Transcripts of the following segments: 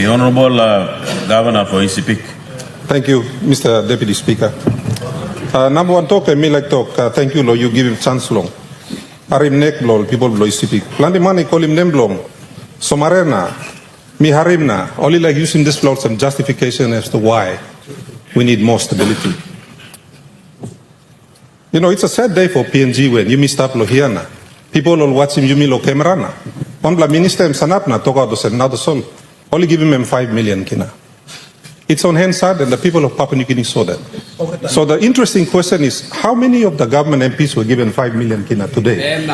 Honourable Governor for Sepik. Thank you, Mr. Deputy Speaker. Number one talk, me like talk. Thank you, Lord. You give him chance long. Harim nek lol people blow Sepik. Planti money call him name long. Somarena, mi harimna. Only like using this floor some justification as to why we need more stability. You know, it's a sad day for PNG when you missed up lohiana. People all watching you me lo camerana. One bla minister sanapna talk out the Senado sol. Only give him 5 million kina. It's on hand side and the people of Papua New Guinea saw that. So the interesting question is, how many of the government MPs were given 5 million kina today?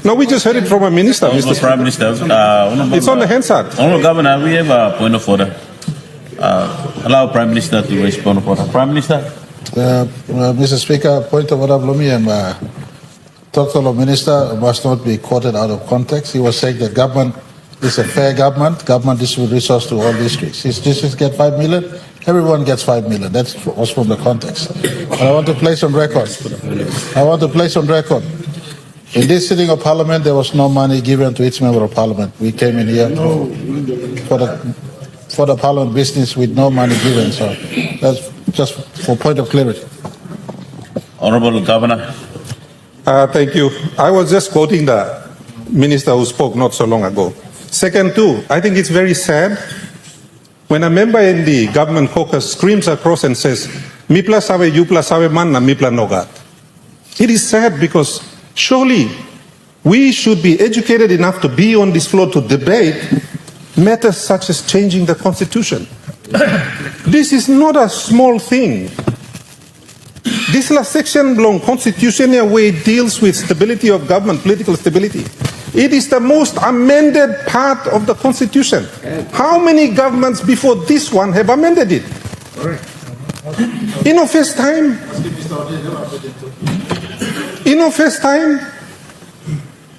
No, we just heard it from a minister, Mr. Prime Minister. It's on the hand side. Honourable Governor, we have a point of order. Allow Prime Minister to raise point of order. Prime Minister. Mr. Speaker, point of order, Dr. Minister must not be quoted out of context. He was saying that government is a fair government. Government distributes resources to all districts. His districts get 5 million. Everyone gets 5 million. That was from the context. But I want to place on record. In this sitting of Parliament, there was no money given to each member of Parliament. We came in here for the Parliament business with no money given. So that's just for point of clarity. Honourable Governor. Thank you. I was just quoting the minister who spoke not so long ago. Second, too, I think it's very sad when a member in the government caucus screams across and says, "Mipla sabe, yupla sabe man na mipla nogat." It is sad because surely we should be educated enough to be on this floor to debate matters such as changing the constitution. This is not a small thing. This last section belong constitutional way deals with stability of government, political stability. It is the most amended part of the constitution. How many governments before this one have amended it? In our first time,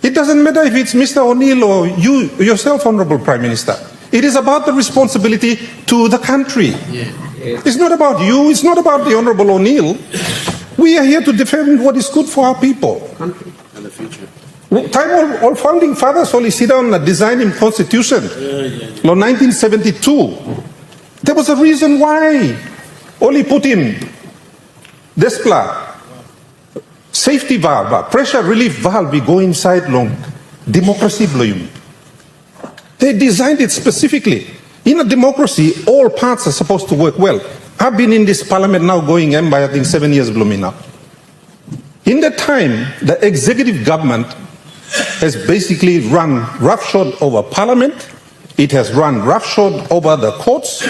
it doesn't matter if it's Mr. O'Neill or you yourself, Honourable Prime Minister. It is about the responsibility to the country. It's not about you, it's not about the Honourable O'Neill. We are here to defend what is good for our people. Country and the future. Time all founding fathers only sit down and design him constitution. 1972. There was a reason why. Only put in Despla, safety valve, pressure relief valve, we go inside long. Democracy bloom. They designed it specifically. In a democracy, all parts are supposed to work well. I've been in this parliament now going by, I think, 7 years blooming up. In that time, the executive government has basically run roughshod over parliament. It has run roughshod over the courts.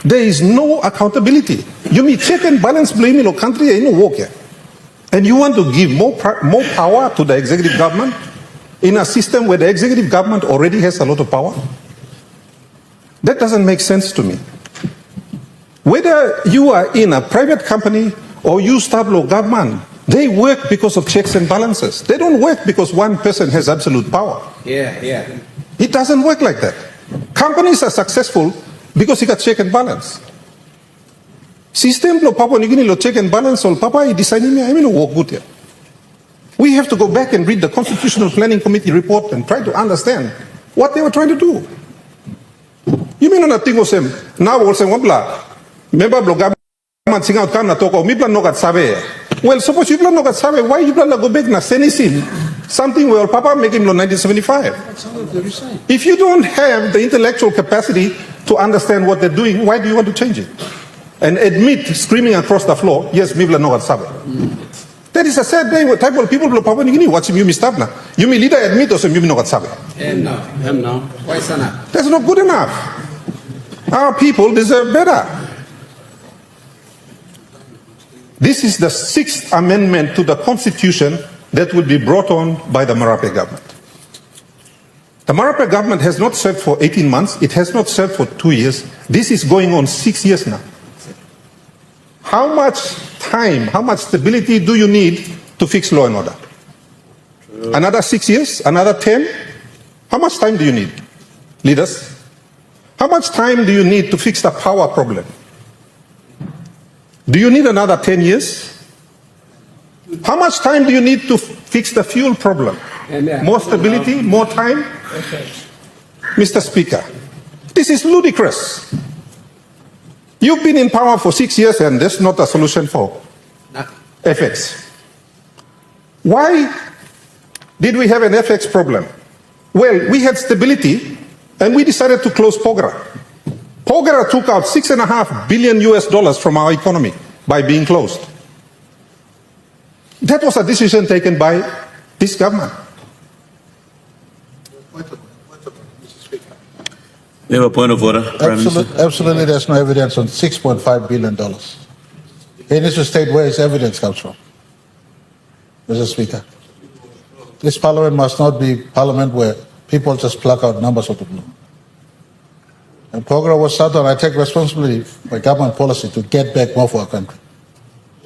There is no accountability. You mean check and balance blame in a country in a walk here. And you want to give more power to the executive government in a system where the executive government already has a lot of power? That doesn't make sense to me. Whether you are in a private company or you start local government, they work because of checks and balances. They don't work because one person has absolute power. It doesn't work like that. Companies are successful because you got check and balance. System lo Papua New Guinea lo check and balance all Papa designing I mean work good here. We have to go back and read the Constitutional Planning Committee report and try to understand what they were trying to do. You mean on a thing was now also wabla member blogger sing out kan na toko mi plan no gat sabe. Well, suppose you plan no gat sabe, why you plan to go back na senisin something where Papa make him lo 1975. If you don't have the intellectual capacity to understand what they're doing, why do you want to change it? And admit screaming across the floor, yes, mi plan no gat sabe. That is a sad day where type of people blow Papua New Guinea watching you mistap na. You may leader admit or some you no gat sabe. No. Why sana? That's not good enough. Our people deserve better. This is the 6th amendment to the Constitution that will be brought on by the Marape government. The Marape government has not served for 18 months. It has not served for 2 years. This is going on 6 years now. How much time, how much stability do you need to fix law and order? Another 6 years? Another 10? How much time do you need, leaders? How much time do you need to fix the power problem? Do you need another 10 years? How much time do you need to fix the fuel problem? More stability, more time? Mr. Speaker, this is ludicrous. You've been in power for 6 years and there's not a solution for FX. Why did we have an FX problem? Well, we had stability and we decided to close POGRA. POGRA took out $6.5 billion from our economy by being closed. That was a decision taken by this government. We have a point of order, Prime Minister. Absolutely, there's no evidence on $6.5 billion. He needs to state where his evidence comes from, Mr. Speaker. This parliament must not be parliament where people just pluck out numbers of the blue. And POGRA was started, and I take responsibility for government policy to get back more for our country.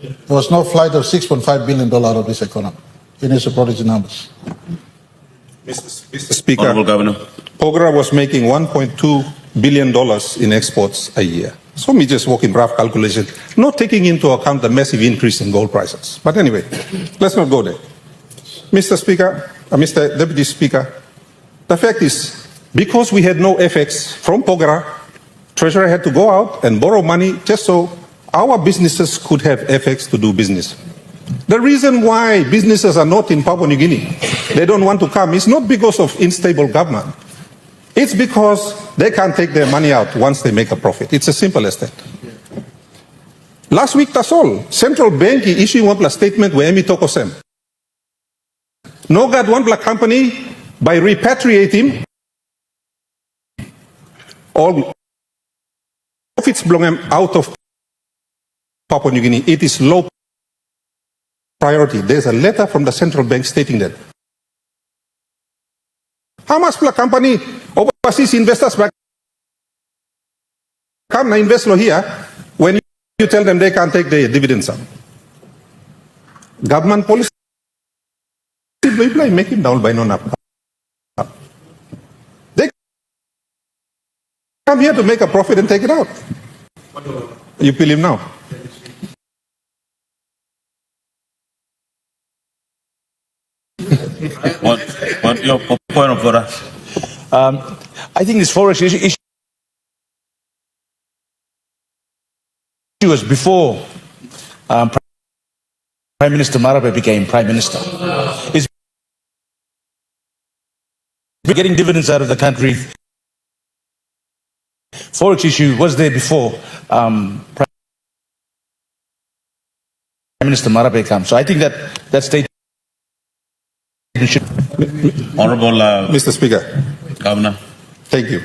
There was no flight of $6.5 billion out of this economy. He needs to produce the numbers. Mr. Speaker, Honorable Governor. POGRA was making $1.2 billion in exports a year. So me just working rough calculation, not taking into account the massive increase in gold prices. But anyway, let's not go there. Mr. Speaker, Mr. Deputy Speaker, the fact is, because we had no FX from POGRA, Treasury had to go out and borrow money just so our businesses could have FX to do business. The reason why businesses are not in Papua New Guinea, they don't want to come, is not because of unstable government. It's because they can't take their money out once they make a profit. It's as simple as that. Last week, that's all. Central Bank issued one plus statement where Emi Tokosem. No God one black company by repatriating all profits belong out of Papua New Guinea. It is low priority. There's a letter from the central bank stating that. How much black company overseas investors back come and invest here when you tell them they can't take their dividends out? Government policy make him down by non. They come here to make a profit and take it out. You believe now? What your point of order? I think this forex issue was before Prime Minister Marape became Prime Minister. It's getting dividends out of the country. Forex issue was there before Prime Minister Marape came. So I think that statement should... Honorable Mr. Speaker. Governor. Thank you.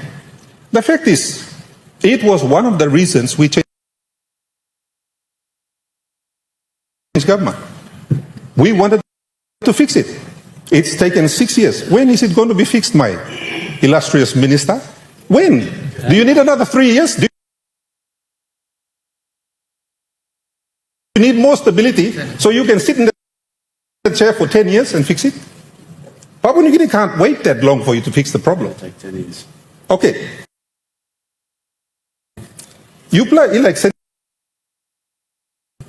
The fact is, it was one of the reasons we changed government. We wanted to fix it. It's taken 6 years. When is it going to be fixed, my illustrious minister? When? Do you need another 3 years? Do you need more stability so you can sit in the chair for 10 years and fix it? Papua New Guinea can't wait that long for you to fix the problem. Okay. You play election.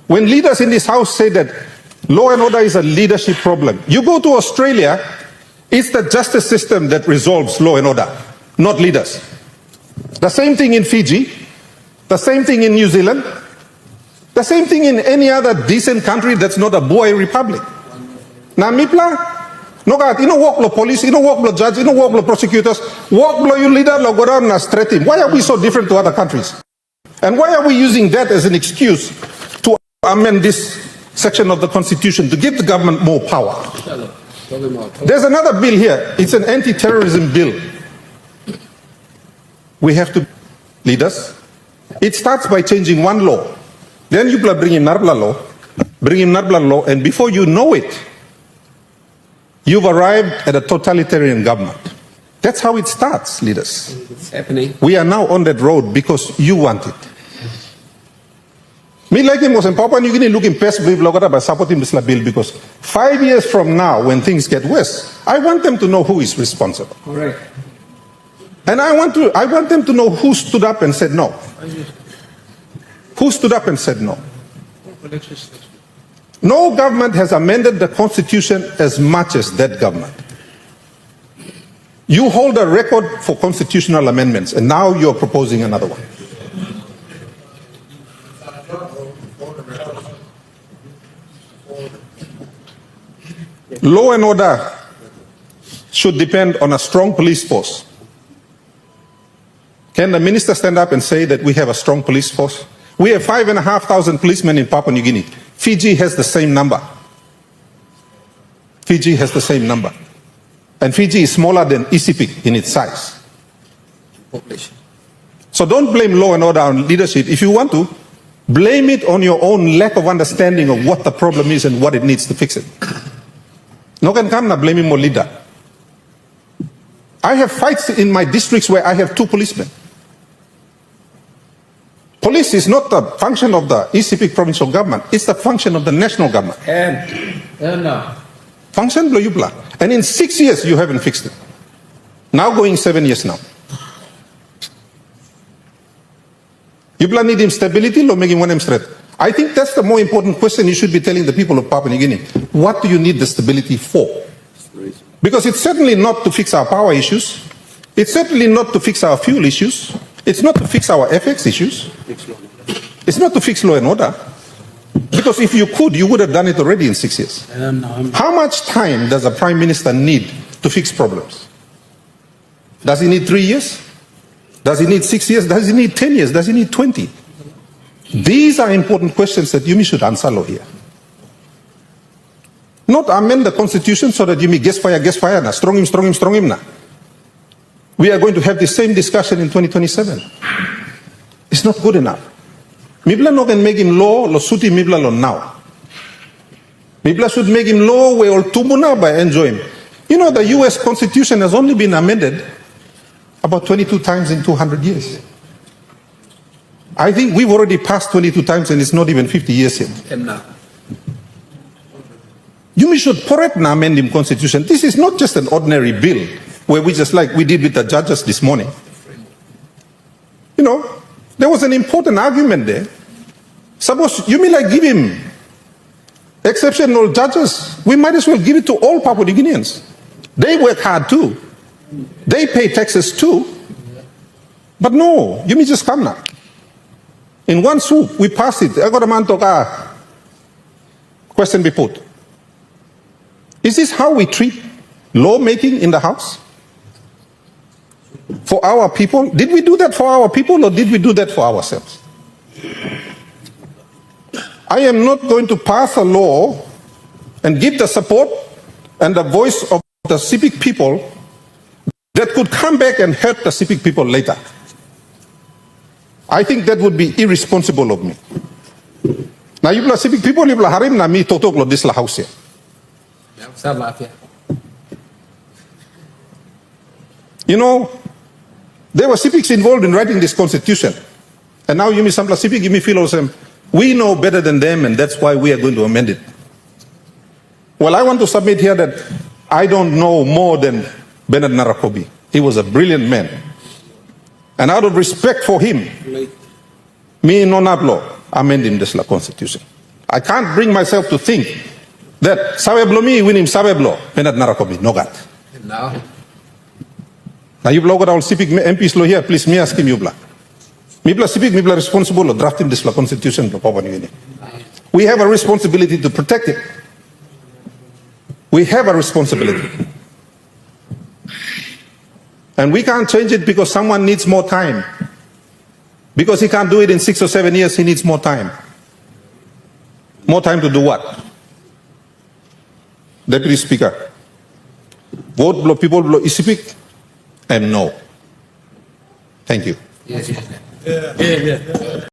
When leaders in this house say that law and order is a leadership problem, you go to Australia, it's the justice system that resolves law and order, not leaders. The same thing in Fiji, the same thing in New Zealand, the same thing in any other decent country that's not a boy republic. Now, Mipla, no God, you know work law police, you know work law judge, you know work law prosecutors, work law you leader law go down and straight him. Why are we so different to other countries? And why are we using that as an excuse to amend this section of the Constitution to give the government more power? There's another bill here. It's an anti-terrorism bill. We have to leaders. It starts by changing one law. Then you bring in Narbla law, and before you know it, you've arrived at a totalitarian government. That's how it starts, leaders. It's happening. We are now on that road because you want it. Me like him was in Papua New Guinea looking past by supporting this bill because 5 years from now, when things get worse, I want them to know who is responsible. Correct. And I want them to know who stood up and said no. Who stood up and said no? No government has amended the Constitution as much as that government. You hold a record for constitutional amendments, and now you're proposing another one. Law and order should depend on a strong police force. Can the minister stand up and say that we have a strong police force? We have 5,500 policemen in Papua New Guinea. Fiji has the same number. Fiji has the same number. And Fiji is smaller than Sepik in its size. So don't blame law and order on leadership. If you want to, blame it on your own lack of understanding of what the problem is and what it needs to fix it. No can come na blaming more leader. I have fights in my districts where I have 2 policemen. Police is not the function of the Sepik provincial government, it's the function of the national government. And no. Function blow you blah. And in 6 years you haven't fixed it. Now going 7 years now. You need instability, lo making one threat. I think that's the more important question you should be telling the people of Papua New Guinea. What do you need the stability for? Because it's certainly not to fix our power issues. It's certainly not to fix our fuel issues. It's not to fix our FX issues. It's not to fix law and order. Because if you could, you would have done it already in 6 years. How much time does a prime minister need to fix problems? Does he need 3 years? Does he need 6 years? Does he need 10 years? Does he need 20? These are important questions that Yumi should answer here. Not amend the constitution so that Yumi guess fire, na strong him na. We are going to have the same discussion in 2027. It's not good enough. Mibla no can make him law, lo suti Mibla lo now. Mibla should make him law where all tumuna by enjoy him. You know, the US Constitution has only been amended about 22 times in 200 years. I think we've already passed 22 times and it's not even 50 years yet. You should correct na amend him constitution. This is not just an ordinary bill where we just like we did with the judges this morning. You know, there was an important argument there. Suppose you like give him exceptional judges, we might as well give it to all Papua New Guineans. They work hard too. They pay taxes too. But no, you just come now. In one swoop, we passed it. I got a man to question be put. Is this how we treat lawmaking in the House? For our people? Did we do that for our people or did we do that for ourselves? I am not going to pass a law and give the support and the voice of the Sepik people that could come back and hurt the Sepik people later. I think that would be irresponsible of me. Now you Sepik people, you harim na mi totok lo this la house here. You know, there were Sepiks involved in writing this constitution. And now you me some Sepik, you me feel awesome. We know better than them and that's why we are going to amend it. Well, I want to submit here that I don't know more than Bernard Narakobi. He was a brilliant man. And out of respect for him, me no nablo amending this la constitution. I can't bring myself to think that Sabeblo me win him Sabeblo, Bernard Narakobi, no God. Now you blow got all Sepik MPs lo here, please me ask him you bla. Me bla Sepik, me bla responsible of drafting this la constitution to Papua New Guinea. We have a responsibility to protect it. We have a responsibility. And we can't change it because someone needs more time. Because he can't do it in 6 or 7 years, he needs more time. More time to do what? Deputy Speaker, vote blow people blow Sepik and no. Thank you. Yes.